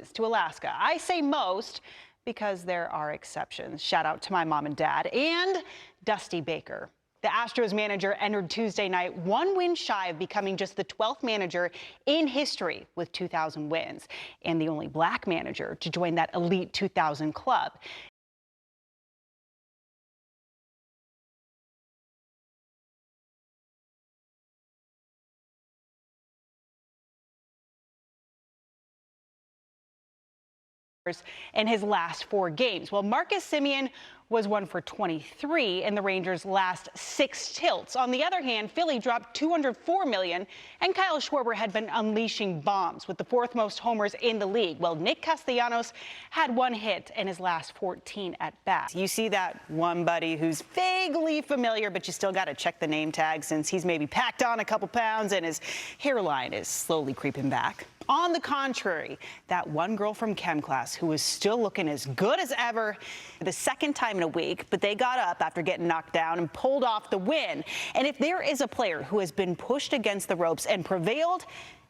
cruises to Alaska. I say most because there are exceptions. Shout out to my mom and dad and Dusty Baker. The Astros manager entered Tuesday night one win shy of becoming just the 12th manager in history with 2,000 wins and the only black manager to join that elite 2,000 club. In his last 4 games. Well, Marcus Semien was 1 for 23 in the Rangers' last 6 tilts. On the other hand, Philly dropped $204 million, and Kyle Schwarber had been unleashing bombs with the 4th most homers in the league. Well, Nick Castellanos had 1 hit in his last 14 at-bats. You see that one buddy who's vaguely familiar, but you still got to check the name tag since he's maybe packed on a couple pounds and his hairline is slowly creeping back. On the contrary, that one girl from chem class who was still looking as good as ever for the 2nd time in a week, but they got up after getting knocked down and pulled off the win. And if there is a player who has been pushed against the ropes and prevailed,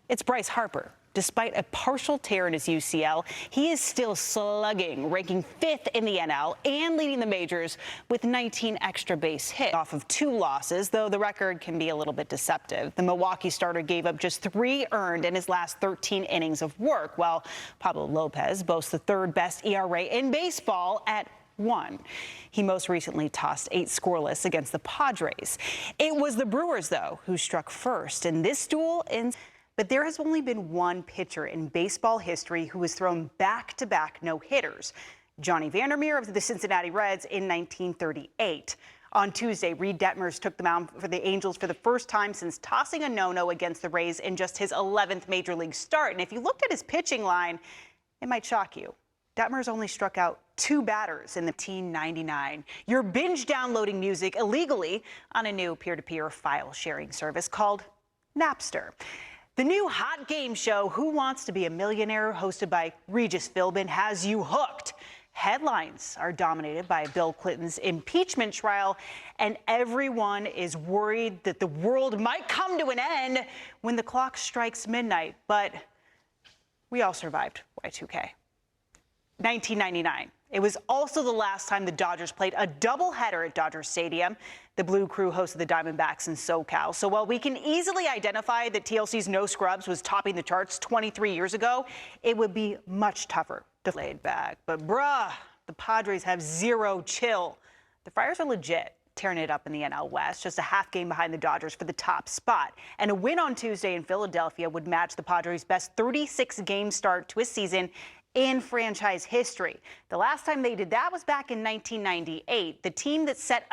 it's Bryce Harper. Despite a partial tear in his UCL, he is still slugging, ranking 5th in the NL and leading the majors with 19 extra base hits off of 2 losses, though the record can be a little bit deceptive. The Milwaukee starter gave up just 3 earned in his last 13 innings of work, while Pablo Lopez boasts the 3rd best ERA in baseball at 1. He most recently tossed 8 scoreless against the Padres. It was the Brewers, though, who struck first in this duel But there has only been one pitcher in baseball history who has thrown back-to-back no-hitters, Johnny Vandermeer of the Cincinnati Reds in 1938. On Tuesday, Reed Detmers took the mound for the Angels for the first time since tossing a no-no against the Rays in just his 11th major league start. And if you looked at his pitching line, it might shock you. Detmers only struck out 2 batters in the 1999. You're binge downloading music illegally on a new peer-to-peer file sharing service called Napster. The new hot game show, Who Wants to Be a Millionaire, hosted by Regis Philbin, has you hooked. Headlines are dominated by Bill Clinton's impeachment trial, and everyone is worried that the world might come to an end when the clock strikes midnight. But we all survived Y2K. 1999. It was also the last time the Dodgers played a doubleheader at Dodger Stadium. The Blue Crew hosted the Diamondbacks in SoCal. So while we can easily identify that TLC's No Scrubs was topping the charts 23 years ago, it would be much tougher to laid back. But bruh, the Padres have 0 chill. The Friars are legit, tearing it up in the NL West, just a half game behind the Dodgers for the top spot. And a win on Tuesday in Philadelphia would match the Padres' best 36-game start to a season in franchise history. The last time they did that was back in 1998. The team that set